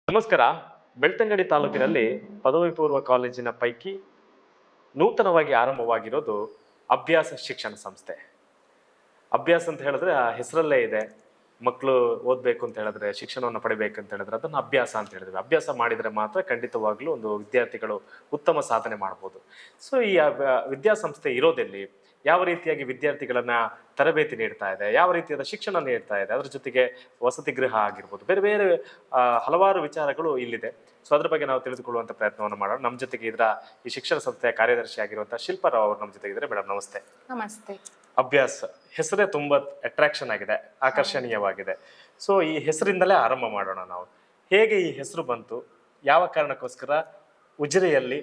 ನಮಸ್ಕಾರ. ಬೆಳ್ತಂಗಡಿ ತಾಲೂಕಿನಲ್ಲಿ ಪದವಿ ಪೂರ್ವ ಕಾಲೇಜಿನ ಪೈಕಿ ನೂತನವಾಗಿ ಆರಂಭವಾಗಿರೋದು ಅಭ್ಯಾಸ ಶಿಕ್ಷಣ ಸಂಸ್ಥೆ. ಅಭ್ಯಾಸ ಅಂತ ಹೇಳಿದ್ರೆ ಆ ಹೆಸರಲ್ಲೇ ಇದೆ. ಮಕ್ಕಳು ಓದಬೇಕು ಅಂತ ಹೇಳಿದ್ರೆ, ಶಿಕ್ಷಣವನ್ನು ಪಡಿಬೇಕು ಅಂತ ಹೇಳಿದ್ರೆ ಅದನ್ನು ಅಭ್ಯಾಸ ಅಂತ ಹೇಳಿದ್ವಿ. ಅಭ್ಯಾಸ ಮಾಡಿದರೆ ಮಾತ್ರ ಖಂಡಿತವಾಗ್ಲೂ ಒಂದು ವಿದ್ಯಾರ್ಥಿಗಳು ಉತ್ತಮ ಸಾಧನೆ ಮಾಡ್ಬೋದು. ಸೊ ಈ ವಿದ್ಯಾಸಂಸ್ಥೆ ಇರೋದೆಲ್ಲಿ, ಯಾವ ರೀತಿಯಾಗಿ ವಿದ್ಯಾರ್ಥಿಗಳನ್ನ ತರಬೇತಿ ನೀಡ್ತಾ ಇದೆ, ಯಾವ ರೀತಿಯಾದ ಶಿಕ್ಷಣ ನೀಡ್ತಾ ಇದೆ, ಅದ್ರ ಜೊತೆಗೆ ವಸತಿ ಗೃಹ ಆಗಿರ್ಬೋದು, ಬೇರೆ ಬೇರೆ ಹಲವಾರು ವಿಚಾರಗಳು ಇಲ್ಲಿದೆ. ಸೊ ಅದ್ರ ಬಗ್ಗೆ ನಾವು ತಿಳಿದುಕೊಳ್ಳುವಂತ ಪ್ರಯತ್ನವನ್ನು ಮಾಡೋಣ. ನಮ್ಮ ಜೊತೆಗೆ ಈ ಶಿಕ್ಷಣ ಸಂಸ್ಥೆಯ ಕಾರ್ಯದರ್ಶಿ ಆಗಿರುವಂತಹ ಶಿಲ್ಪಾರಾವ್ ಅವರು ನಮ್ಮ ಜೊತೆಗೆ ಇದ್ದಾರೆ. ಮೇಡಮ್ ನಮಸ್ತೆ. ನಮಸ್ತೆ. ಅಭ್ಯಾಸ ಹೆಸರೇ ತುಂಬಾ ಅಟ್ರಾಕ್ಷನ್ ಆಗಿದೆ, ಆಕರ್ಷಣೀಯವಾಗಿದೆ. ಸೊ ಈ ಹೆಸರಿಂದಲೇ ಆರಂಭ ಮಾಡೋಣ ನಾವು. ಹೇಗೆ ಈ ಹೆಸರು ಬಂತು, ಯಾವ ಕಾರಣಕ್ಕೋಸ್ಕರ ಉಜಿರೆಯಲ್ಲಿ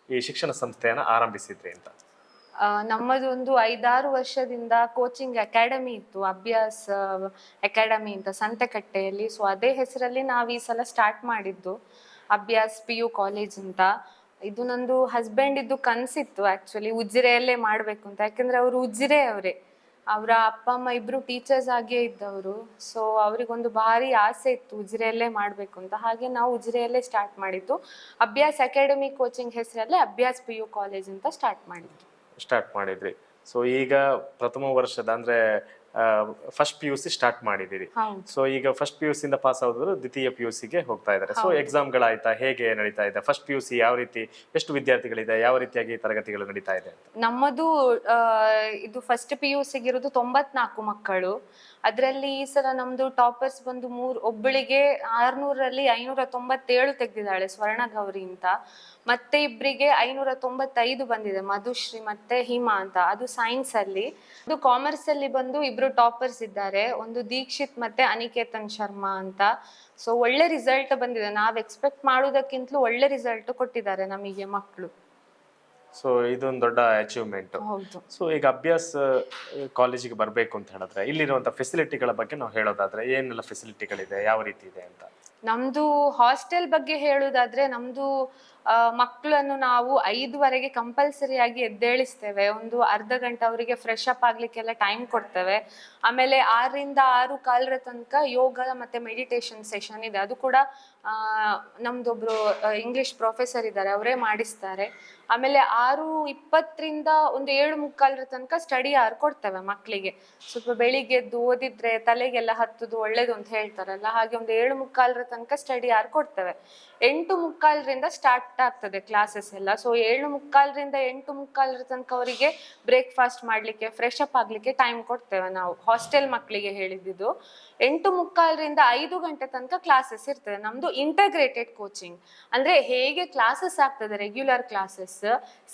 ಈ ಶಿಕ್ಷಣ ಸಂಸ್ಥೆಯನ್ನ ಆರಂಭಿಸಿದ್ರಿ ಅಂತ? ನಮ್ಮದು ಒಂದು 5-6 ವರ್ಷದಿಂದ ಕೋಚಿಂಗ್ ಅಕಾಡೆಮಿ ಇತ್ತು, ಅಭ್ಯಾಸ ಅಕಾಡೆಮಿ ಅಂತ ಸಂತೆಕಟ್ಟೆಯಲ್ಲಿ. ಸೊ ಅದೇ ಹೆಸರಲ್ಲಿ ನಾವು ಈ ಸಲ ಸ್ಟಾರ್ಟ್ ಮಾಡಿದ್ದು ಅಭ್ಯಾಸ್ PU ಕಾಲೇಜ್ ಅಂತ. ಇದು ನಂದು ಹಸ್ಬೆಂಡ್ ಇದ್ದು ಕನಸಿತ್ತು ಆಕ್ಚುಲಿ, ಉಜಿರೆಯಲ್ಲೇ ಮಾಡ್ಬೇಕು ಅಂತ. ಯಾಕಂದ್ರೆ ಅವರು ಉಜಿರೆ ಅವರೇ, ಅವರ ಅಪ್ಪ ಅಮ್ಮ ಇಬ್ರು ಟೀಚರ್ಸ್ ಆಗೇ ಇದ್ದವರು. ಸೊ ಅವ್ರಿಗೊಂದು ಭಾರಿ ಆಸೆ ಇತ್ತು ಉಜಿರೆಯಲ್ಲೇ ಮಾಡ್ಬೇಕು ಅಂತ. ಹಾಗೆ ನಾವು ಉಜಿರೆಯಲ್ಲೇ ಸ್ಟಾರ್ಟ್ ಮಾಡಿದ್ದು. ಅಭ್ಯಾಸ್ ಅಕಾಡೆಮಿ ಕೋಚಿಂಗ್ ಹೆಸರಲ್ಲೇ ಅಭ್ಯಾಸ್ PU ಕಾಲೇಜ್ ಅಂತ ಸ್ಟಾರ್ಟ್ ಮಾಡಿದ್ರಿ. ಸೊ ಈಗ ಪ್ರಥಮ ವರ್ಷದ ಅಂದ್ರೆ ಫಸ್ಟ್ PUC ಸ್ಟಾರ್ಟ್ ಮಾಡಿದಿರಿ. ಸೊ ಈಗ ಫಸ್ಟ್ PUC ಇಂದ ಪಾಸ್ ಆದ್ರು ದ್ವಿತೀಯ PUC ಗೆ ಹೋಗ್ತಾ ಇದ್ದಾರೆ. ಸೊ ಎಕ್ಸಾಮ್ಗಳಾಯ್ತಾ, ಹೇಗೆ ನಡೀತಾ ಇದೆ? ಫಸ್ಟ್ PUC ಯಾವ ರೀತಿ, ಎಷ್ಟು ವಿದ್ಯಾರ್ಥಿಗಳಿದೆ, ಯಾವ ರೀತಿಯಾಗಿ ತರಗತಿಗಳು ನಡೀತಾ ಇದೆ ಅಂತ? ನಮ್ಮದು ಇದು ಫಸ್ಟ್ PUC ಗಿರೋದು 94 ಮಕ್ಕಳು. ಅದರಲ್ಲಿ ಈ ಸಲ ನಮ್ದು ಟಾಪರ್ಸ್ ಬಂದು ಒಬ್ಬಳಿಗೆ 600ರಲ್ಲಿ 597 ತೆಗೆದಿದ್ದಾಳೆ, ಸ್ವರ್ಣ ಗೌರಿ ಅಂತ. ಮತ್ತೆ ಇಬ್ಬರಿಗೆ 595 ಬಂದಿದೆ, ಮಧುಶ್ರೀ ಮತ್ತೆ ಹಿಮಾ ಅಂತ. ಅದು ಸೈನ್ಸ್ ಅಲ್ಲಿ. ಅದು ಕಾಮರ್ಸ್ ಅಲ್ಲಿ ಬಂದು ಇಬ್ರು ಟಾಪರ್ಸ್ ಇದ್ದಾರೆ, ಒಂದು ದೀಕ್ಷಿತ್ ಮತ್ತೆ ಅನಿಕೇತನ್ ಶರ್ಮಾ ಅಂತ. ಸೊ ಒಳ್ಳೆ ರಿಸಲ್ಟ್ ಬಂದಿದೆ, ನಾವ್ ಎಕ್ಸ್ಪೆಕ್ಟ್ ಮಾಡೋದಕ್ಕಿಂತಲೂ ಒಳ್ಳೆ ರಿಸಲ್ಟ್ ಕೊಟ್ಟಿದ್ದಾರೆ ನಮಗೆ ಮಕ್ಕಳು. ಸೊ ಇದೊಂದು ದೊಡ್ಡ ಅಚೀವ್ಮೆಂಟ್. ಸೊ ಈಗ ಅಭ್ಯಾಸ ಕಾಲೇಜಿಗೆ ಬರಬೇಕು ಅಂತ ಹೇಳಿದ್ರೆ ಇಲ್ಲಿರುವಂತ ಫೆಸಿಲಿಟಿಗಳ ಬಗ್ಗೆ ನಾವು ಹೇಳೋದಾದ್ರೆ ಏನೆಲ್ಲ ಫೆಸಿಲಿಟಿಗಳಿದೆ, ಯಾವ ರೀತಿ ಇದೆ ಅಂತ? ನಮ್ದು ಹಾಸ್ಟೆಲ್ ಬಗ್ಗೆ ಹೇಳುದಾದ್ರೆ, ನಮ್ದು ಮಕ್ಕಳನ್ನು ನಾವು 5ವರೆಗೆ ಕಂಪಲ್ಸರಿಯಾಗಿ ಎದ್ದೇಳಿಸ್ತೇವೆ. ಒಂದು ಅರ್ಧ ಗಂಟೆ ಅವರಿಗೆ ಫ್ರೆಶ್ ಅಪ್ ಆಗ್ಲಿಕ್ಕೆಲ್ಲ ಟೈಮ್ ಕೊಡ್ತೇವೆ. ಆಮೇಲೆ 6ರಿಂದ 6:15 ತನಕ ಯೋಗ ಮತ್ತೆ ಮೆಡಿಟೇಷನ್ ಸೆಷನ್ ಇದೆ. ಅದು ಕೂಡ ನಮ್ದೊಬ್ರು ಇಂಗ್ಲಿಷ್ ಪ್ರೊಫೆಸರ್ ಇದ್ದಾರೆ, ಅವರೇ ಮಾಡಿಸ್ತಾರೆ. ಆಮೇಲೆ 6:20ರಿಂದ ಒಂದು 7:45 ತನಕ ಸ್ಟಡಿ ಅವರ್ ಕೊಡ್ತೇವೆ ಮಕ್ಕಳಿಗೆ. ಸ್ವಲ್ಪ ಬೆಳಿಗ್ಗೆ ಎದ್ದು ಓದಿದ್ರೆ ತಲೆಗೆಲ್ಲ ಹತ್ತುದು ಒಳ್ಳೇದು ಅಂತ ಹೇಳ್ತಾರಲ್ಲ, ಹಾಗೆ ಒಂದು 7:45 ತನಕ ಸ್ಟಡಿ ಅವರ್ ಕೊಡ್ತೇವೆ. 8:45ರಿಂದ ಸ್ಟಾರ್ಟ್ ಆಗ್ತದೆ ಕ್ಲಾಸಸ್ ಎಲ್ಲ. ಸೊ 7:45ರಿಂದ 8:45 ತನಕ ಅವರಿಗೆ ಬ್ರೇಕ್ಫಾಸ್ಟ್ ಮಾಡ್ಲಿಕ್ಕೆ, ಫ್ರೆಶ್ ಅಪ್ ಆಗ್ಲಿಕ್ಕೆ ಟೈಮ್ ಕೊಡ್ತೇವೆ ನಾವು. ಹಾಸ್ಟೆಲ್ ಮಕ್ಕಳಿಗೆ ಹೇಳಿದ್ದು. 8:45ರಿಂದ 5 ಗಂಟೆ ತನಕ ಕ್ಲಾಸಸ್ ಇರ್ತದೆ. ನಮ್ದು ಇಂಟಗ್ರೇಟೆಡ್ ಕೋಚಿಂಗ್ ಅಂದ್ರೆ ಹೇಗೆ ಕ್ಲಾಸಸ್ ಆಗ್ತದೆ regular classes,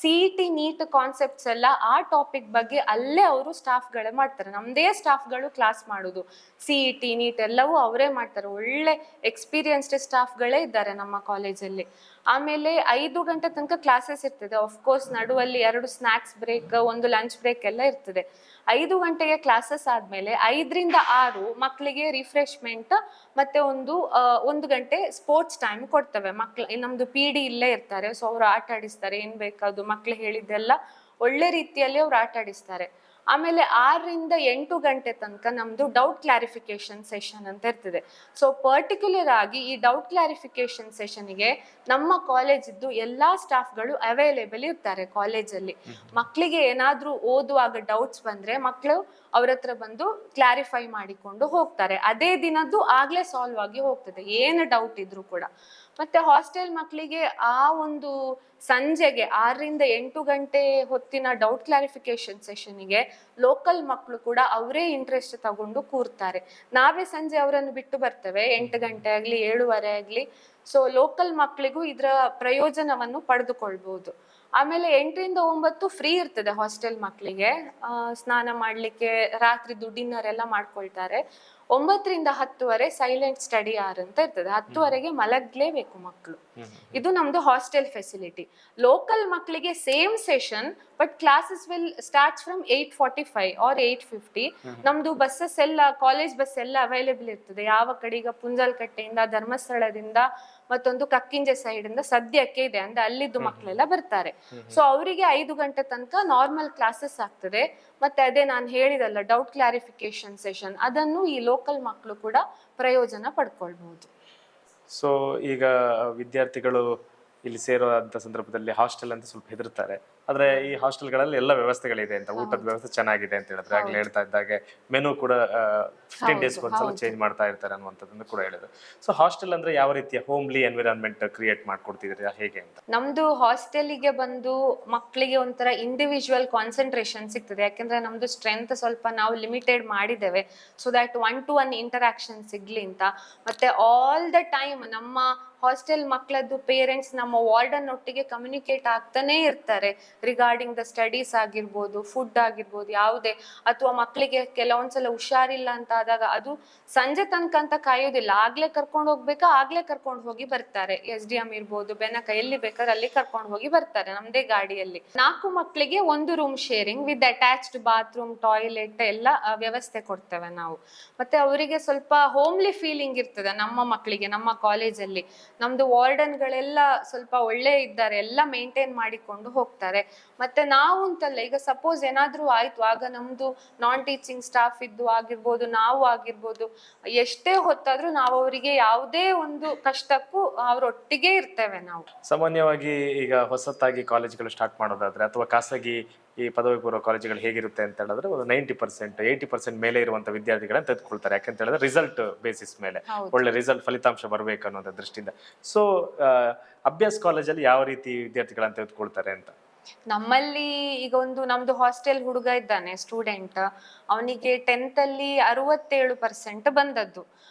CET NEET concepts ಎಲ್ಲ ಆ ಟಾಪಿಕ್ ಬಗ್ಗೆ ಅಲ್ಲೇ ಅವರು ಸ್ಟಾಫ್ಗಳೇ ಮಾಡ್ತಾರೆ. ನಮ್ದೇ ಸ್ಟಾಫ್ಗಳು ಕ್ಲಾಸ್ ಮಾಡುದು. CET ನೀಟ್ ಎಲ್ಲವೂ ಅವರೇ ಮಾಡ್ತಾರೆ. ಒಳ್ಳೆ ಎಕ್ಸ್ಪೀರಿಯನ್ಸ್ಡ್ ಸ್ಟಾಫ್ಗಳೇ ಇದ್ದಾರೆ ನಮ್ಮ ಕಾಲೇಜಲ್ಲಿ. ಆಮೇಲೆ 5 ಗಂಟೆ ತನಕ ಕ್ಲಾಸಸ್ ಇರ್ತದೆ. ಆಫ್ಕೋರ್ಸ್ ನಡುವಲ್ಲಿ 2 ಸ್ನಾಕ್ಸ್ ಬ್ರೇಕ್, ಒಂದು ಲಂಚ್ ಬ್ರೇಕ್ ಎಲ್ಲ ಇರ್ತದೆ. 5 ಗಂಟೆಗೆ ಕ್ಲಾಸಸ್ ಆದ್ಮೇಲೆ 5ರಿಂದ 6 ಮಕ್ಕಳಿಗೆ ರಿಫ್ರೆಶ್ಮೆಂಟ್ ಮತ್ತೆ ಒಂದು ಗಂಟೆ ಸ್ಪೋರ್ಟ್ಸ್ ಟೈಮ್ ಕೊಡ್ತೇವೆ. ನಮ್ದು PD ಇಲ್ಲೇ ಇರ್ತಾರೆ. ಸೊ ಅವ್ರು ಆಟ ಆಡಿಸ್ತಾರೆ, ಏನ್ ಬೇಕಾದ್ರು ಮಕ್ಳು ಹೇಳಿದ್ದೆಲ್ಲ ಒಳ್ಳೆ ರೀತಿಯಲ್ಲಿ ಅವ್ರು ಆಟ ಆಡಿಸ್ತಾರೆ. ಆಮೇಲೆ 6ರಿಂದ 8 ಗಂಟೆ ತನಕ ನಮ್ದು ಡೌಟ್ ಕ್ಲಾರಿಫಿಕೇಶನ್ ಸೆಷನ್ ಅಂತ ಇರ್ತದೆ. ಸೊ ಪರ್ಟಿಕ್ಯುಲರ್ ಆಗಿ ಈ ಡೌಟ್ ಕ್ಲಾರಿಫಿಕೇಶನ್ ಸೆಷನ್ಗೆ ನಮ್ಮ ಕಾಲೇಜಿದ್ದು ಎಲ್ಲಾ ಸ್ಟಾಫ್ಗಳು ಅವೈಲೇಬಲ್ ಇರ್ತಾರೆ ಕಾಲೇಜಲ್ಲಿ. ಮಕ್ಕಳಿಗೆ ಏನಾದ್ರೂ ಓದುವಾಗ ಡೌಟ್ಸ್ ಬಂದ್ರೆ ಮಕ್ಕಳು ಅವ್ರ ಹತ್ರ ಬಂದು ಕ್ಲಾರಿಫೈ ಮಾಡಿಕೊಂಡು ಹೋಗ್ತಾರೆ. ಅದೇ ದಿನದ್ದು ಆಗ್ಲೇ ಸಾಲ್ವ್ ಆಗಿ ಹೋಗ್ತದೆ, ಏನು ಡೌಟ್ ಇದ್ರು ಕೂಡ. ಮತ್ತೆ ಹಾಸ್ಟೆಲ್ ಮಕ್ಕಳಿಗೆ ಆ ಒಂದು ಸಂಜೆಗೆ 6ರಿಂದ 8 ಗಂಟೆ ಹೊತ್ತಿನ ಡೌಟ್ ಕ್ಲಾರಿಫಿಕೇಶನ್ ಸೆಷನ್ಗೆ ಲೋಕಲ್ ಮಕ್ಕಳು ಕೂಡ ಅವರೇ ಇಂಟ್ರೆಸ್ಟ್ ತಗೊಂಡು ಕೂರ್ತಾರೆ. ನಾವೇ ಸಂಜೆ ಅವರನ್ನು ಬಿಟ್ಟು ಬರ್ತೇವೆ, 8 ಗಂಟೆ ಆಗ್ಲಿ 7:15 ಆಗ್ಲಿ. ಸೊ ಲೋಕಲ್ ಮಕ್ಕಳಿಗೂ ಇದರ ಪ್ರಯೋಜನವನ್ನು ಪಡೆದುಕೊಳ್ಬಹುದು. ಆಮೇಲೆ 8ರಿಂದ 9 ಫ್ರೀ ಇರ್ತದೆ ಹಾಸ್ಟೆಲ್ ಮಕ್ಕಳಿಗೆ. ಸ್ನಾನ ಮಾಡ್ಲಿಕ್ಕೆ, ರಾತ್ರಿದು ಡಿನ್ನರ್ ಎಲ್ಲ ಮಾಡ್ಕೊಳ್ತಾರೆ. 9ರಿಂದ 10ವರೆ ಸೈಲೆಂಟ್ ಸ್ಟಡಿ ಅವರ್ ಅಂತ ಇರ್ತದೆ. 10ವರೆಗೆ ಮಲಗ್ಲೇಬೇಕು ಮಕ್ಕಳು. ಇದು ನಮ್ದು ಹಾಸ್ಟೆಲ್ ಫೆಸಿಲಿಟಿ. ಲೋಕಲ್ ಮಕ್ಕಳಿಗೆ same session, but classes will starts from 8:45 or 8:50. ನಮ್ದು ಬಸ್ಸಸ್ ಎಲ್ಲ, ಕಾಲೇಜ್ ಬಸ್ ಎಲ್ಲ ಅವೈಲೇಬಲ್ ಇರ್ತದೆ. ಯಾವ ಕಡೆ ಈಗ ಪುಂಜಲ್ಕಟ್ಟೆಯಿಂದ, ಧರ್ಮಸ್ಥಳದಿಂದ, ಮತ್ತೊಂದು ಕಕ್ಕಿಂಜೆ ಸೈಡ್ ಇಂದ ಸದ್ಯಕ್ಕೆ ಇದೆ ಅಂದ್ರೆ ಅಲ್ಲಿದ್ದು ಮಕ್ಕಳೆಲ್ಲ ಬರ್ತಾರೆ. ಸೊ ಅವರಿಗೆ 5 ಗಂಟೆ ತನಕ ನಾರ್ಮಲ್ ಕ್ಲಾಸಸ್ ಆಗ್ತದೆ. ಮತ್ತೆ ಅದೇ ನಾನು ಹೇಳಿದಲ್ಲ ಡೌಟ್ ಕ್ಲಾರಿಫಿಕೇಶನ್ ಸೆಷನ್, ಅದನ್ನು ಈ ಲೋಕಲ್ ಮಕ್ಕಳು ಕೂಡ ಪ್ರಯೋಜನ ಪಡ್ಕೊಳ್ಬಹುದು. ಸೊ ಈಗ ವಿದ್ಯಾರ್ಥಿಗಳು ಇಲ್ಲಿ ಸೇರುವಂತ ಸಂದರ್ಭದಲ್ಲಿ ಹಾಸ್ಟೆಲ್ ಅಂತ ಸ್ವಲ್ಪ ಹೆದರ್ತಾರೆ. ಆದ್ರೆ ಈ ಹಾಸ್ಟೆಲ್ಗಳಲ್ಲಿ ಎಲ್ಲ ವ್ಯವಸ್ಥೆಗಳಿದೆ ಅಂತ, ಊಟದ ವ್ಯವಸ್ಥೆ ಚೆನ್ನಾಗಿದೆ ಅಂತ ಹೇಳಿದ್ರೆ, ಆಗ್ಲೇ ಹೇಳ್ತಾ ಇದ್ದಾಗೆ ಮೆನು ಕೂಡ 15 ಡೇಸ್ ಒಂದ್ಸಲ ಚೇಂಜ್ ಮಾಡ್ತಾ ಇರ್ತಾರೆ ಅನ್ನುವಂಥದ್ದನ್ನು ಕೂಡ ಹೇಳಿದ್ರು. ಸೊ ಹಾಸ್ಟೆಲ್ ಅಂದ್ರೆ ಯಾವ ರೀತಿಯ ಹೋಮ್ಲಿ ಎನ್ವಿರಾನ್ಮೆಂಟ್ ಕ್ರಿಯೇಟ್ ಮಾಡ್ಕೊಡ್ತಿದ್ರಿ, ಹೇಗೆ ಅಂತ? ನಮ್ದು ಹಾಸ್ಟೆಲಿಗೆ ಬಂದು ಮಕ್ಕಳಿಗೆ ಒಂಥರ ಇಂಡಿವಿಜುವಲ್ ಕಾನ್ಸಂಟ್ರೇಷನ್ ಸಿಗ್ತದೆ. ಯಾಕೆಂದ್ರೆ ನಮ್ದು ಸ್ಟ್ರೆಂತ್ ಸ್ವಲ್ಪ ನಾವು ಲಿಮಿಟೆಡ್ ಮಾಡಿದ್ದೇವೆ, ಸೊ ದಟ್ 1-to-1 ಇಂಟರಾಕ್ಷನ್ ಸಿಗ್ಲಿ ಅಂತ. ಮತ್ತೆ ಆಲ್ ದ ಟೈಮ್ ನಮ್ಮ ಹಾಸ್ಟೆಲ್ ಮಕ್ಕಳದ್ದು ಪೇರೆಂಟ್ಸ್ ನಮ್ಮ ವಾರ್ಡನ್ ಒಟ್ಟಿಗೆ ಕಮ್ಯುನಿಕೇಟ್ ಆಗ್ತಾನೆ ಇರ್ತಾರೆ ರಿಗಾರ್ಡಿಂಗ್ ದ ಸ್ಟಡೀಸ್ ಆಗಿರ್ಬೋದು, ಫುಡ್ ಆಗಿರ್ಬೋದು, ಯಾವುದೇ, ಅಥವಾ ಮಕ್ಕಳಿಗೆ ಕೆಲವೊಂದ್ಸಲ ಹುಷಾರಿಲ್ಲ ಅಂತ ಆದಾಗ ಅದು ಸಂಜೆ ತನಕ ಅಂತ ಕಾಯೋದಿಲ್ಲ, ಆಗ್ಲೇ ಕರ್ಕೊಂಡು ಹೋಗ್ಬೇಕಾ ಆಗ್ಲೇ ಕರ್ಕೊಂಡು ಹೋಗಿ ಬರ್ತಾರೆ. SDM ಇರ್ಬೋದು, ಬೆನಕ, ಎಲ್ಲಿ ಬೇಕಾದ್ರೆ ಅಲ್ಲಿ ಕರ್ಕೊಂಡು ಹೋಗಿ ಬರ್ತಾರೆ ನಮ್ದೇ ಗಾಡಿಯಲ್ಲಿ. 4 ಮಕ್ಕಳಿಗೆ ಒಂದು room sharing with attached bathroom, toilet ಎಲ್ಲ ವ್ಯವಸ್ಥೆ ಕೊಡ್ತೇವೆ ನಾವು. ಮತ್ತೆ ಅವರಿಗೆ ಸ್ವಲ್ಪ ಹೋಮ್ಲಿ ಫೀಲಿಂಗ್ ಇರ್ತದೆ ನಮ್ಮ ಮಕ್ಕಳಿಗೆ. ನಮ್ಮ ಕಾಲೇಜಲ್ಲಿ ನಮ್ದು ವಾರ್ಡನ್ಗಳೆಲ್ಲ ಸ್ವಲ್ಪ ಒಳ್ಳೆ ಇದ್ದಾರೆ, ಎಲ್ಲ ಮೇಂಟೈನ್ ಮಾಡಿಕೊಂಡು ಹೋಗ್ತಾರೆ. ಮತ್ತೆ ನಾವು ಅಂತಲ್ಲ, ಈಗ ಸಪೋಸ್ ಏನಾದ್ರೂ ಆಯ್ತು ಆಗ ನಮ್ದು ನಾನ್ ಟೀಚಿಂಗ್ ಸ್ಟಾಫ್ ಇದ್ದು ಆಗಿರ್ಬೋದು, ನಾವು ಆಗಿರ್ಬೋದು, ಎಷ್ಟೇ ಹೊತ್ತಾದ್ರೂ ನಾವು ಅವರಿಗೆ ಯಾವುದೇ ಒಂದು ಕಷ್ಟಕ್ಕೂ ಅವರೊಟ್ಟಿಗೆ ಇರ್ತೇವೆ ನಾವು. ಸಾಮಾನ್ಯವಾಗಿ ಈಗ ಹೊಸತಾಗಿ ಕಾಲೇಜ್ಗಳು ಸ್ಟಾರ್ಟ್ ಮಾಡೋದಾದ್ರೆ ಅಥವಾ ಖಾಸಗಿ ಈ ಪದವಿ ಪೂರ್ವ ಕಾಲೇಜುಗಳು ಹೇಗಿರುತ್ತೆ ಅಂತ ಹೇಳಿದ್ರೆ, ಒಂದು 90% 80% ಮೇಲೆ ಇರುವಂತ ವಿದ್ಯಾರ್ಥಿಗಳನ್ನ ತೆಗೆದುಕೊಳ್ತಾರೆ. ಯಾಕಂತ ಹೇಳಿದ್ರೆ ರಿಸಲ್ಟ್ ಬೇಸಿಸ್ ಮೇಲೆ, ಒಳ್ಳೆ ರಿಸಲ್ಟ್ ಫಲಿತಾಂಶ ಬರಬೇಕು ಅನ್ನೋದ್ರ ದೃಷ್ಟಿಯಿಂದ. ಸೊ ಅಭ್ಯಾಸ್ ಕಾಲೇಜಲ್ಲಿ ಯಾವ ರೀತಿ ವಿದ್ಯಾರ್ಥಿಗಳನ್ನ ತೆಗೆದುಕೊಳ್ತಾರೆ ಅಂತ? ನಮ್ಮಲ್ಲಿ ಈಗ ಒಂದು ನಮ್ದು ಹಾಸ್ಟೆಲ್ ಹುಡುಗ ಇದ್ದಾನೆ ಸ್ಟೂಡೆಂಟ್, ಅವನಿಗೆ 10th ಅಲ್ಲಿ 67% ಬಂದದ್ದು.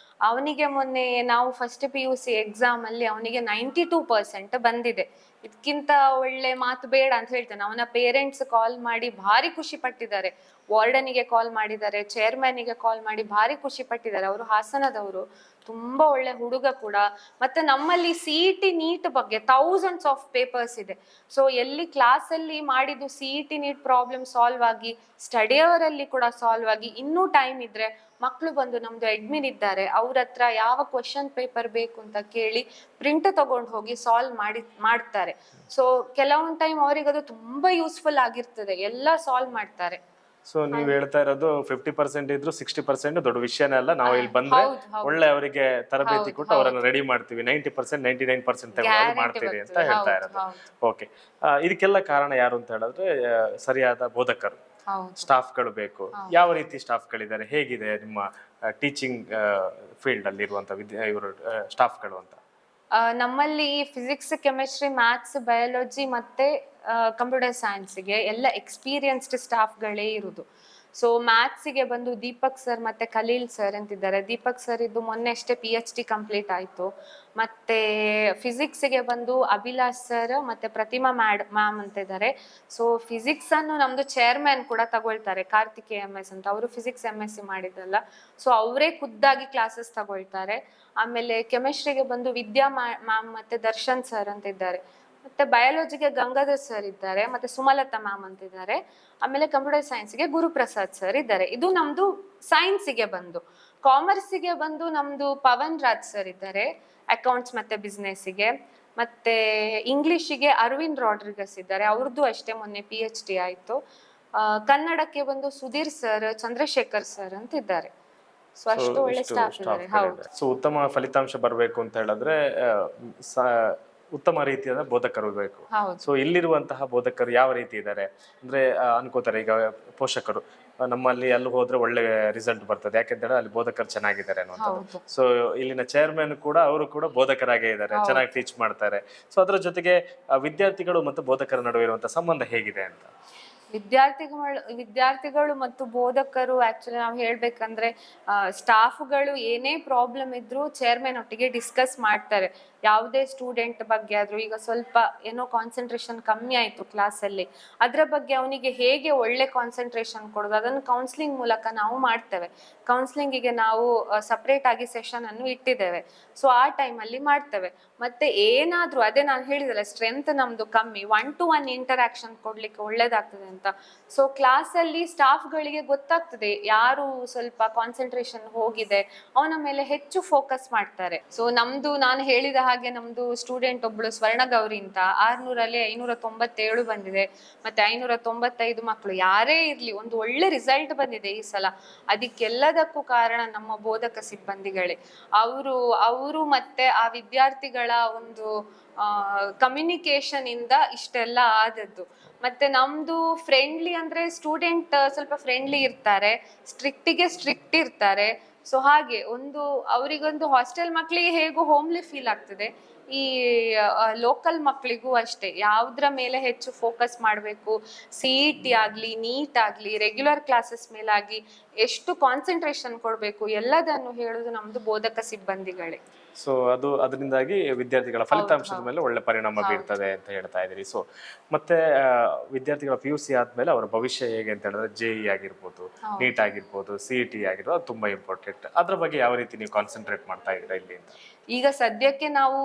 ಅವನಿಗೆ ಮೊನ್ನೆ ನಾವು ಫಸ್ಟ್ PUC ಎಕ್ಸಾಮ್ ಅಲ್ಲಿ ಅವನಿಗೆ 92% ಬಂದಿದೆ. ಇದಕ್ಕಿಂತ ಒಳ್ಳೆ ಮಾತು ಬೇಡ ಅಂತ ಹೇಳ್ತೇನೆ. ಅವನ ಪೇರೆಂಟ್ಸ್ ಕಾಲ್ ಮಾಡಿ ಭಾರಿ ಖುಷಿ ಪಟ್ಟಿದ್ದಾರೆ, ವಾರ್ಡನಿಗೆ ಕಾಲ್ ಮಾಡಿದ್ದಾರೆ, ಚೇರ್ಮನ್ನಿಗೆ ಕಾಲ್ ಮಾಡಿ ಭಾರಿ ಖುಷಿ ಪಟ್ಟಿದ್ದಾರೆ. ಅವರು ಹಾಸನದವರು, ತುಂಬಾ ಒಳ್ಳೆ ಹುಡುಗ ಕೂಡ. ಮತ್ತೆ ನಮ್ಮಲ್ಲಿ CET ನೀಟ್ ಬಗ್ಗೆ ಥೌಸಂಡ್ಸ್ ಆಫ್ ಪೇಪರ್ಸ್ ಇದೆ. ಸೊ ಎಲ್ಲಿ ಕ್ಲಾಸಲ್ಲಿ ಮಾಡಿದ್ದು CET ನೀಟ್ ಪ್ರಾಬ್ಲಮ್ ಸಾಲ್ವ್ ಆಗಿ, ಸ್ಟಡಿ ಅವರಲ್ಲಿ ಕೂಡ ಸಾಲ್ವ್ ಆಗಿ, ಇನ್ನೂ ಟೈಮ್ ಇದ್ರೆ ಮಕ್ಕಳು ಬಂದು ನಮ್ದು ಅಡ್ಮಿನ್ ಇದ್ದಾರೆ, ಅವ್ರ ಹತ್ರ ಯಾವ ಕ್ವಶನ್ ಪೇಪರ್ ಬೇಕು ಅಂತ ಕೇಳಿ ಪ್ರಿಂಟ್ ತಗೊಂಡು ಹೋಗಿ ಸಾಲ್ವ್ ಮಾಡ್ತಾರೆ. ಸೊ ಕೆಲವೊಂದು ಟೈಮ್ ಅವ್ರಿಗೆ ಅದು ತುಂಬಾ ಯೂಸ್ಫುಲ್ ಆಗಿರ್ತದೆ, ಎಲ್ಲ ಸಾಲ್ವ್ ಮಾಡ್ತಾರೆ. ಸೊ ನೀವ್ ಹೇಳ್ತಾ ಇರೋದು 50% ಇದ್ರು 60% ದೊಡ್ಡ ವಿಷಯನೇ ಅಲ್ಲ. ನಾವು ಇಲ್ಲಿ ಬಂದ್ರೆ ಒಳ್ಳೆ ಅವರಿಗೆ ತರಬೇತಿ ಕೊಟ್ಟು ಅವರನ್ನ ರೆಡಿ ಮಾಡ್ತೀವಿ, 90% 99% ತಗೊಳ್ಳೋದು ಮಾಡ್ತೀವಿ ಅಂತ ಹೇಳ್ತಾ ಇರೋದು. ಓಕೆ, ಇದಕ್ಕೆಲ್ಲ ಕಾರಣ ಯಾರು ಅಂತ ಹೇಳಿದ್ರೆ ಸರಿಯಾದ ಬೋಧಕರು, ಸ್ಟಾಫ್ಗಳು ಬೇಕು. ಯಾವ ರೀತಿ ಸ್ಟಾಫ್ಗಳಿದ್ದಾರೆ, ಹೇಗಿದೆ ನಿಮ್ಮ ಟೀಚಿಂಗ್ ಫೀಲ್ಡ್ ಅಲ್ಲಿ ಇರುವಂತ ಇವರು ಸ್ಟಾಫ್ಗಳು ಅಂತ? ನಮ್ಮಲ್ಲಿ ಫಿಸಿಕ್ಸ್, ಕೆಮಿಸ್ಟ್ರಿ, ಮ್ಯಾಥ್ಸ್, ಬಯಾಲಜಿ ಮತ್ತೆ ಕಂಪ್ಯೂಟರ್ ಸೈನ್ಸ್ಗೆ ಎಲ್ಲ ಎಕ್ಸ್ಪೀರಿಯನ್ಸ್ಡ್ ಸ್ಟಾಫ್ಗಳೇ ಇರುವುದು. ಸೊ ಮ್ಯಾಥ್ಸಿಗೆ ಬಂದು ದೀಪಕ್ ಸರ್ ಮತ್ತೆ ಖಲೀಲ್ ಸರ್ ಅಂತಿದ್ದಾರೆ. ದೀಪಕ್ ಸರ್ ಇದ್ದು ಮೊನ್ನೆ ಅಷ್ಟೇ PhD ಕಂಪ್ಲೀಟ್ ಆಯಿತು. ಮತ್ತೆ ಫಿಸಿಕ್ಸ್ಗೆ ಬಂದು ಅಭಿಲಾಷ್ ಸರ್ ಮತ್ತೆ ಪ್ರತಿಮಾ ಮ್ಯಾಮ್ ಅಂತ ಇದ್ದಾರೆ. ಸೊ ಫಿಸಿಕ್ಸ್ ಅನ್ನು ನಮ್ದು ಚೇರ್ಮನ್ ಕೂಡ ತಗೊಳ್ತಾರೆ, ಕಾರ್ತಿಕೇಯ MS ಅಂತ, ಅವರು ಫಿಸಿಕ್ಸ್ MSc ಮಾಡಿದ್ದಲ್ಲ. ಸೊ ಅವರೇ ಖುದ್ದಾಗಿ ಕ್ಲಾಸಸ್ ತಗೊಳ್ತಾರೆ. ಆಮೇಲೆ ಕೆಮಿಸ್ಟ್ರಿಗೆ ಬಂದು ವಿದ್ಯಾ ಮ್ಯಾಮ್ ಮತ್ತೆ ದರ್ಶನ್ ಸರ್ ಅಂತ ಇದ್ದಾರೆ. ಮತ್ತೆ ಬಯಾಲಜಿಗೆ ಗಂಗಾಧರ್ ಸರ್ ಇದ್ದಾರೆ, ಮತ್ತೆ ಸುಮಲತಾ ಮ್ಯಾಮ್ ಅಂತ ಇದ್ದಾರೆ. ಆಮೇಲೆ ಕಂಪ್ಯೂಟರ್ ಸೈನ್ಸ್ಗೆ ಗುರುಪ್ರಸಾದ್ ಸರ್ ಇದ್ದಾರೆ. ಇದು ನಮ್ದು ಸೈನ್ಸಿಗೆ ಬಂದು. ಕಾಮರ್ಸಿಗೆ ಬಂದು ನಮ್ದು ಪವನ್ ರಾಜ್ ಸರ್ ಇದ್ದಾರೆ, ಅಕೌಂಟ್ಸ್ ಮತ್ತೆ ಬಿಸ್ನೆಸ್ಸಿಗೆ. ಮತ್ತೆ ಇಂಗ್ಲಿಷಿಗೆ ಅರವಿಂದ್ ರಾಡ್ರಿಗಸ್ ಇದ್ದಾರೆ, ಅವ್ರದ್ದು ಅಷ್ಟೇ ಮೊನ್ನೆ PhD ಆಯ್ತು. ಕನ್ನಡಕ್ಕೆ ಬಂದು ಸುಧೀರ್ ಸರ್, ಚಂದ್ರಶೇಖರ್ ಸರ್ ಅಂತ ಇದ್ದಾರೆ. ಸೊ ಅಷ್ಟು ಒಳ್ಳೆ ಸ್ಟಾಫ್ ಇದ್ದಾರೆ. ಹೌದು. ಸೊ ಉತ್ತಮ ಫಲಿತಾಂಶ ಬರಬೇಕು ಅಂತ ಹೇಳಿದ್ರೆ ಉತ್ತಮ ರೀತಿಯಾದ ಬೋಧಕರು ಬೇಕು. ಸೊ ಇಲ್ಲಿರುವಂತಹ ಬೋಧಕರು ಯಾವ ರೀತಿ ಇದ್ದಾರೆ ಅಂದ್ರೆ, ಅನ್ಕೋತಾರೆ ಈಗ ಪೋಷಕರು ನಮ್ಮಲ್ಲಿ ಅಲ್ಲಿ ಹೋದ್ರೆ ಒಳ್ಳೆ ರಿಸಲ್ಟ್ ಬರ್ತದೆ ಯಾಕೆಂದ್ರೆ ಅಲ್ಲಿ ಬೋಧಕರು ಚೆನ್ನಾಗಿದ್ದಾರೆ ಅನ್ನುವಂಥದ್ದು. ಸೊ ಇಲ್ಲಿನ ಚೇರ್ಮನ್ ಕೂಡ ಅವರು ಕೂಡ ಬೋಧಕರಾಗೇ ಇದ್ದಾರೆ, ಚೆನ್ನಾಗಿ ಟೀಚ್ ಮಾಡ್ತಾರೆ. ಸೊ ಅದರ ಜೊತೆಗೆ ವಿದ್ಯಾರ್ಥಿಗಳು ಮತ್ತು ಬೋಧಕರ ನಡುವೆ ಇರುವಂತಹ ಸಂಬಂಧ ಹೇಗಿದೆ ಅಂತ? ವಿದ್ಯಾರ್ಥಿಗಳು ಮತ್ತು ಬೋಧಕರು ಆಕ್ಚುಲಿ ನಾವು ಹೇಳ್ಬೇಕಂದ್ರೆ ಸ್ಟಾಫ್ಗಳು ಏನೇ ಪ್ರಾಬ್ಲಮ್ ಇದ್ರೂ ಚೇರ್ಮನ್ ಒಟ್ಟಿಗೆ ಡಿಸ್ಕಸ್ ಮಾಡ್ತಾರೆ. ಯಾವುದೇ ಸ್ಟೂಡೆಂಟ್ ಬಗ್ಗೆ ಆದ್ರೂ, ಈಗ ಸ್ವಲ್ಪ ಏನೋ ಕಾನ್ಸಂಟ್ರೇಷನ್ ಕಮ್ಮಿ ಆಯ್ತು ಕ್ಲಾಸಲ್ಲಿ, ಅದರ ಬಗ್ಗೆ ಅವನಿಗೆ ಹೇಗೆ ಒಳ್ಳೆ ಕಾನ್ಸಂಟ್ರೇಷನ್ ಕೊಡೋದು ಅದನ್ನು ಕೌನ್ಸಿಲಿಂಗ್ ಮೂಲಕ ನಾವು ಮಾಡ್ತೇವೆ. ಕೌನ್ಸಿಲಿಂಗಿಗೆ ನಾವು ಸಪ್ರೇಟ್ ಆಗಿ ಸೆಷನ್ ಅನ್ನು ಇಟ್ಟಿದ್ದೇವೆ. ಸೊ ಆ ಟೈಮಲ್ಲಿ ಮಾಡ್ತೇವೆ. ಮತ್ತೆ ಏನಾದ್ರೂ ಅದೇ ನಾನು ಹೇಳಿದಲ್ಲ, ಸ್ಟ್ರೆಂತ್ ನಮ್ದು ಕಮ್ಮಿ, 1-to-1 ಇಂಟರಾಕ್ಷನ್ ಕೊಡ್ಲಿಕ್ಕೆ ಒಳ್ಳೇದಾಗ್ತದೆ ಅಂತ. ಸೊ ಕ್ಲಾಸಲ್ಲಿ ಸ್ಟಾಫ್ಗಳಿಗೆ ಗೊತ್ತಾಗ್ತದೆ ಯಾರು ಸ್ವಲ್ಪ ಕಾನ್ಸಂಟ್ರೇಷನ್ ಹೋಗಿದೆ, ಅವನ ಮೇಲೆ ಹೆಚ್ಚು ಫೋಕಸ್ ಮಾಡ್ತಾರೆ. ಸೊ ನಮ್ದು ನಾನು ಹೇಳಿದ ಹಾಗೆ ನಮ್ದು ಸ್ಟೂಡೆಂಟ್ ಒಬ್ಳು ಸ್ವರ್ಣ ಗೌರಿ ಅಂತ 600ರಲ್ಲಿ 597 ಬಂದಿದೆ, ಮತ್ತೆ 595 ಮಕ್ಕಳು. ಯಾರೇ ಇರ್ಲಿ ಒಂದು ಒಳ್ಳೆ ರಿಸಲ್ಟ್ ಬಂದಿದೆ ಈ ಸಲ. ಅದಕ್ಕೆಲ್ಲದಕ್ಕೂ ಕಾರಣ ನಮ್ಮ ಬೋಧಕ ಸಿಬ್ಬಂದಿಗಳೇ. ಅವರು ಮತ್ತೆ ಆ ವಿದ್ಯಾರ್ಥಿಗಳ ಒಂದು ಕಮ್ಯುನಿಕೇಶನ್ ಇಂದ ಇಷ್ಟೆಲ್ಲ ಆದದ್ದು. ಮತ್ತೆ ನಮ್ದು ಫ್ರೆಂಡ್ಲಿ ಅಂದ್ರೆ ಸ್ಟೂಡೆಂಟ್ ಸ್ವಲ್ಪ ಫ್ರೆಂಡ್ಲಿ ಇರ್ತಾರೆ, ಸ್ಟ್ರಿಕ್ಟ್ ಇರ್ತಾರೆ. ಸೊ ಹಾಗೆ ಒಂದು ಅವರಿಗೊಂದು ಹಾಸ್ಟೆಲ್ ಮಕ್ಕಳಿಗೆ ಹೇಗೂ ಹೋಮ್ಲಿ ಫೀಲ್ ಆಗ್ತದೆ, ಈ ಲೋಕಲ್ ಮಕ್ಕಳಿಗೂ ಅಷ್ಟೇ. ಯಾವುದ್ರ ಮೇಲೆ ಹೆಚ್ಚು ಫೋಕಸ್ ಮಾಡಬೇಕು, CET ಆಗಲಿ, ನೀಟ್ ಆಗಲಿ, ರೆಗ್ಯುಲರ್ ಕ್ಲಾಸಸ್ ಮೇಲಾಗಿ ಎಷ್ಟು ಕಾನ್ಸಂಟ್ರೇಷನ್ ಕೊಡಬೇಕು ಎಲ್ಲದನ್ನು ಹೇಳೋದು ನಮ್ದು ಬೋಧಕ ಸಿಬ್ಬಂದಿಗಳೇ. ಸೊ ಅದರಿಂದಾಗಿ ವಿದ್ಯಾರ್ಥಿಗಳ ಫಲಿತಾಂಶದ ಮೇಲೆ ಒಳ್ಳೆ ಪರಿಣಾಮ ಬೀರ್ತದೆ ಅಂತ ಹೇಳ್ತಾ ಇದ್ದೀರಿ. ಸೊ ಮತ್ತೆ ವಿದ್ಯಾರ್ಥಿಗಳ PUC ಆದ್ಮೇಲೆ ಅವರ ಭವಿಷ್ಯ ಹೇಗೆ ಅಂತ ಹೇಳಿದ್ರೆ JEE ಆಗಿರ್ಬೋದು, ನೀಟ್ ಆಗಿರ್ಬೋದು, CET ಆಗಿರ್ಬೋದು, ಅದು ತುಂಬಾ ಇಂಪಾರ್ಟೆಂಟ್. ಅದ್ರ ಬಗ್ಗೆ ಯಾವ ರೀತಿ ನೀವು ಕಾನ್ಸಂಟ್ರೇಟ್ ಮಾಡ್ತಾ ಇದ್ದೀರಾ ಇಲ್ಲಿ ಅಂತ? ಈಗ ಸದ್ಯಕ್ಕೆ ನಾವು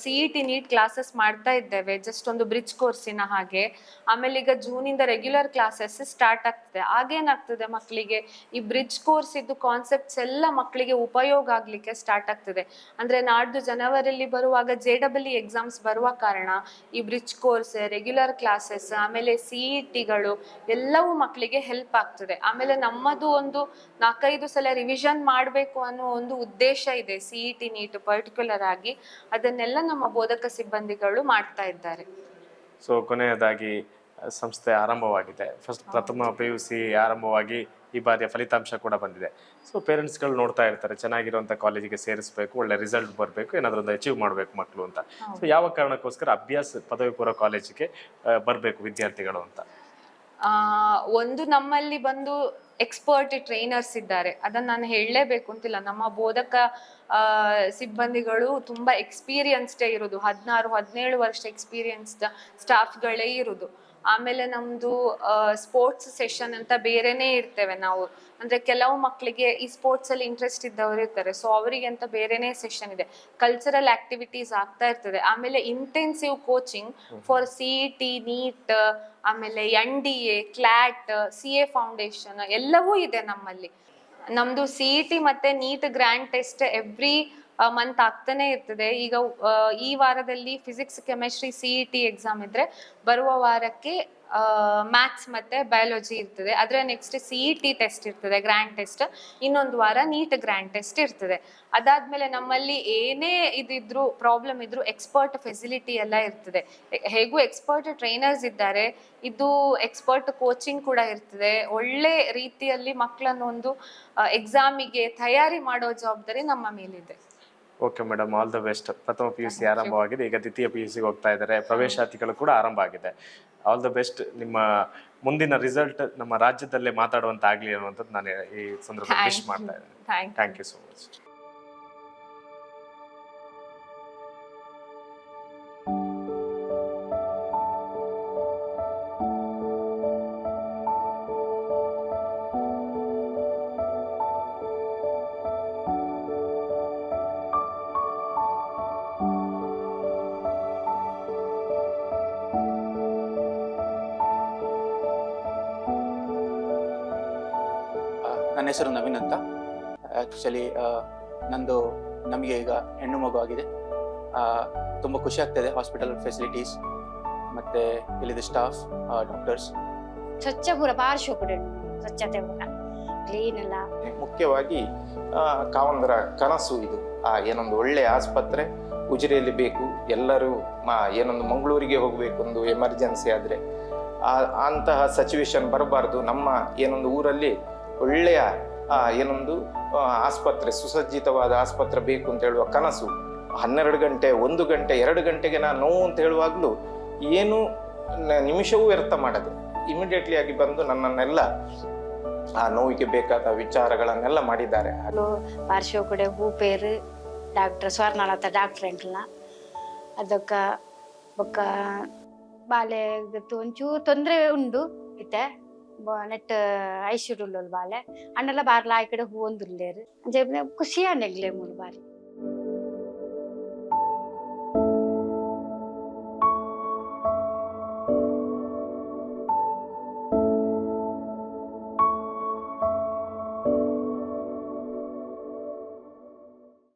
CET ನೀಟ್ ಕ್ಲಾಸಸ್ ಮಾಡ್ತಾ ಇದ್ದೇವೆ, ಜಸ್ಟ್ ಒಂದು ಬ್ರಿಡ್ಜ್ ಕೋರ್ಸಿನ ಹಾಗೆ. ಆಮೇಲೆ ಈಗ ಜೂನಿಂದ ರೆಗ್ಯುಲರ್ ಕ್ಲಾಸಸ್ ಸ್ಟಾರ್ಟ್ ಆಗ್ತದೆ. ಆಗೇನಾಗ್ತದೆ, ಮಕ್ಕಳಿಗೆ ಈ ಬ್ರಿಡ್ಜ್ ಕೋರ್ಸ್ ಇದ್ದು ಕಾನ್ಸೆಪ್ಟ್ಸ್ ಎಲ್ಲ ಮಕ್ಕಳಿಗೆ ಉಪಯೋಗ ಆಗ್ಲಿಕ್ಕೆ ಸ್ಟಾರ್ಟ್ ಆಗ್ತದೆ. ಅಂದ್ರೆ ನಾಡ್ದು ಜನವರಿಯಲ್ಲಿ ಬರುವಾಗ JEE ಎಕ್ಸಾಮ್ಸ್ ಬರುವ ಕಾರಣ ಈ ಬ್ರಿಡ್ಜ್ ಕೋರ್ಸ್, ರೆಗ್ಯುಲರ್ ಕ್ಲಾಸಸ್, ಆಮೇಲೆ CETಗಳು ಎಲ್ಲವೂ ಮಕ್ಕಳಿಗೆ ಹೆಲ್ಪ್ ಆಗ್ತದೆ. ಆಮೇಲೆ ನಮ್ಮದು ಒಂದು 4-5 ಸಲ ರಿವಿಷನ್ ಮಾಡಬೇಕು ಅನ್ನೋ ಒಂದು ಉದ್ದೇಶ ಇದೆ CET ನೀಟ್ ಪರ್ಟಿಕ್ಯುಲರ್ ಆಗಿ. ಅದನ್ನೆಲ್ಲ ನಮ್ಮ ಬೋಧಕ ಸಿಬ್ಬಂದಿಗಳು ಮಾಡ್ತಾ ಇದ್ದಾರೆ. ಸೊ ಕೊನೆಯದಾಗಿ ಸಂಸ್ಥೆ ಆರಂಭವಾಗಿದೆ, ಪ್ರಥಮ PUC ಆರಂಭವಾಗಿ ಈ ಬಾರಿಯ ಫಲಿತಾಂಶ ಕೂಡ ಬಂದಿದೆ. ಸೊ ಪೇರೆಂಟ್ಸ್ಗಳು ನೋಡ್ತಾ ಇರ್ತಾರೆ, ಚೆನ್ನಾಗಿರುವಂಥ ಕಾಲೇಜಿಗೆ ಸೇರಿಸಬೇಕು, ಒಳ್ಳೆ ರಿಸಲ್ಟ್ ಬರಬೇಕು, ಏನಾದರೂ ಒಂದು ಅಚೀವ್ ಮಾಡಬೇಕು ಮಕ್ಕಳು ಅಂತ. ಸೊ ಯಾವ ಕಾರಣಕ್ಕೋಸ್ಕರ ಅಭ್ಯಾಸ ಪದವಿ ಪೂರ್ವ ಕಾಲೇಜಿಗೆ ಬರಬೇಕು ವಿದ್ಯಾರ್ಥಿಗಳು ಅಂತ? ಒಂದು ನಮ್ಮಲ್ಲಿ ಬಂದು ಎಕ್ಸ್ಪರ್ಟ್ ಟ್ರೈನರ್ಸ್ ಇದ್ದಾರೆ, ಅದನ್ನ ನಾನು ಹೇಳಲೇಬೇಕು ಅಂತಿಲ್ಲ. ನಮ್ಮ ಬೋಧಕ ಸಿಬ್ಬಂದಿಗಳು ತುಂಬಾ ಎಕ್ಸ್ಪೀರಿಯನ್ಸ್ಡೇ ಇರೋದು, 16-17 ವರ್ಷ ಎಕ್ಸ್ಪೀರಿಯನ್ಸ್ಡ್ ಸ್ಟಾಫ್ಗಳೇ ಇರೋದು. ಆಮೇಲೆ ನಮ್ದು ಸ್ಪೋರ್ಟ್ಸ್ ಸೆಷನ್ ಅಂತ ಬೇರೆನೇ ಇರ್ತೇವೆ ನಾವು. ಅಂದ್ರೆ ಕೆಲವು ಮಕ್ಕಳಿಗೆ ಈ ಸ್ಪೋರ್ಟ್ಸ್ ಅಲ್ಲಿ ಇಂಟ್ರೆಸ್ಟ್ ಇದ್ದವರು ಇರ್ತಾರೆ, ಸೊ ಅವರಿಗೆ ಅಂತ ಬೇರೆನೇ ಸೆಷನ್ ಇದೆ. ಕಲ್ಚರಲ್ ಆಕ್ಟಿವಿಟೀಸ್ ಆಗ್ತಾ ಇರ್ತದೆ. ಆಮೇಲೆ intensive coaching for CET, NEET, ಆಮೇಲೆ NDA, CLAT, CA ಫೌಂಡೇಶನ್ ಎಲ್ಲವೂ ಇದೆ ನಮ್ಮಲ್ಲಿ. ನಮ್ದು CET ಮತ್ತೆ NEET grand test every month ಆಗ್ತಾನೆ ಇರ್ತದೆ. ಈಗ ಈ ವಾರದಲ್ಲಿ ಫಿಸಿಕ್ಸ್, ಕೆಮಿಸ್ಟ್ರಿ CET ಎಕ್ಸಾಮ್ ಇದ್ರೆ ಬರುವ ವಾರಕ್ಕೆ ಮ್ಯಾಥ್ಸ್ ಮತ್ತೆ ಬಯಾಲಜಿ ಇರ್ತದೆ. ಅದರ ನೆಕ್ಸ್ಟ್ CET ಟೆಸ್ಟ್ ಇರ್ತದೆ, ಗ್ರ್ಯಾಂಡ್ ಟೆಸ್ಟ್. ಇನ್ನೊಂದು ವಾರ ನೀಟ್ ಗ್ರ್ಯಾಂಡ್ ಟೆಸ್ಟ್ ಇರ್ತದೆ. ಅದಾದ್ಮೇಲೆ ನಮ್ಮಲ್ಲಿ ಏನೇ ಇದಿದ್ರು ಪ್ರಾಬ್ಲಮ್ ಇದ್ರು ಎಕ್ಸ್ಪರ್ಟ್ ಫೆಸಿಲಿಟಿ ಎಲ್ಲ ಇರ್ತದೆ. ಹೇಗೂ ಎಕ್ಸ್ಪರ್ಟ್ ಟ್ರೈನರ್ಸ್ ಇದ್ದಾರೆ, ಇದು ಎಕ್ಸ್ಪರ್ಟ್ ಕೋಚಿಂಗ್ ಕೂಡ ಇರ್ತದೆ. ಒಳ್ಳೆ ರೀತಿಯಲ್ಲಿ ಮಕ್ಕಳನ್ನು ಒಂದು ಎಕ್ಸಾಮಿಗೆ ತಯಾರಿ ಮಾಡೋ ಜವಾಬ್ದಾರಿ ನಮ್ಮ ಮೇಲಿದೆ. Okay madam, all the best. ಪ್ರಥಮ PUC ಆರಂಭವಾಗಿದೆ, ಈಗ ದ್ವಿತೀಯ PUCಗೆ ಹೋಗ್ತಾ ಇದ್ದಾರೆ, ಪ್ರವೇಶಾತಿಗಳು ಕೂಡ ಆರಂಭ ಆಗಿದೆ. All the best. ನಿಮ್ಮ ಮುಂದಿನ ರಿಸಲ್ಟ್ ನಮ್ಮ ರಾಜ್ಯದಲ್ಲೇ ಮಾತಾಡುವಂತ ಆಗಲಿ ಅನ್ನುವಂಥದ್ದು ನಾನು ಈ ಸಂದರ್ಭದಲ್ಲಿ ವಿಶ್ ಮಾಡ್ತಾ ಇದ್ದೇನೆ. Thank you so much. ನನ್ನ ಹೆಸರು ನವೀನ್ ಅಂತ. ಆ್ಯಕ್ಚುಲಿ ನಮಗೆ ಈಗ ಹೆಣ್ಣು ಮಗು ಆಗಿದೆ. ತುಂಬ ಖುಷಿ ಆಗ್ತಾಯಿದೆ. ಹಾಸ್ಪಿಟಲ್ ಫೆಸಿಲಿಟೀಸ್ ಮತ್ತು ಇಲ್ಲಿದ್ದ ಸ್ಟಾಫ್, ಡಾಕ್ಟರ್ಸ್ ಸ್ವಚ್ಛ ಪೂರ ಭಾರಿ ಶೋಕುಡೆ, ಸ್ವಚ್ಛತೆ ಪೂರ ಕ್ಲೀನ್ ಎಲ್ಲ. ಮುಖ್ಯವಾಗಿ ಕಾವಂದರ ಕನಸು ಇದು. ಏನೊಂದು ಒಳ್ಳೆ ಆಸ್ಪತ್ರೆ ಉಜಿರೆಯಲ್ಲಿ ಬೇಕು. ಎಲ್ಲರೂ ಏನೊಂದು ಮಂಗಳೂರಿಗೆ ಹೋಗಬೇಕು, ಒಂದು ಎಮರ್ಜೆನ್ಸಿ ಆದರೆ ಅಂತಹ ಸಿಚುವೇಶನ್ ಬರಬಾರ್ದು. ನಮ್ಮ ಏನೊಂದು ಊರಲ್ಲಿ ಒಳ್ಳೆಯ ಏನೊಂದು ಆಸ್ಪತ್ರೆ, ಸುಸಜ್ಜಿತವಾದ ಆಸ್ಪತ್ರೆ ಬೇಕು ಅಂತ ಹೇಳುವ ಕನಸು 12 ಗಂಟೆ, 1 ಗಂಟೆ, 2 ಗಂಟೆಗೆ ನಾನು ನೋವು ಅಂತ ಹೇಳುವಾಗಲೂ ಏನು ನಿಮಿಷವೂ ವ್ಯರ್ಥ ಮಾಡದೆ ಇಮಿಡಿಯೇಟ್ಲಿ ಆಗಿ ಬಂದು ನನ್ನನ್ನೆಲ್ಲ ಆ ನೋವಿಗೆ ಬೇಕಾದ ವಿಚಾರಗಳನ್ನೆಲ್ಲ ಮಾಡಿದ್ದಾರೆ. ಪಾರ್ಶ್ವ ಕೂಡ ಭೂಪೇರು ಡಾಕ್ಟರ್ ಸ್ವರ್ಣಲತಾ ಡಾಕ್ಟರ್ ಎಂಕ್ಲ ಅದಕ್ಕ ಬೊಕ್ಕ ಬಾಲೆ ಒಂಚೂರು ತೊಂದರೆ ಉಂಡು ಇತ್ತೆ ನೆಟ್ ಐಶ್ವರ್ಯ ಬಾಲೆ ಅಣ್ಣೆಲ್ಲ ಬಾರ್ಲ ಆ ಕಡೆ ಹೂ ಒಂದುಲ್ಲೇರು ಖುಷಿಯಾನೆಗ್ಲೆ ಮೂರು ಬಾರಿ.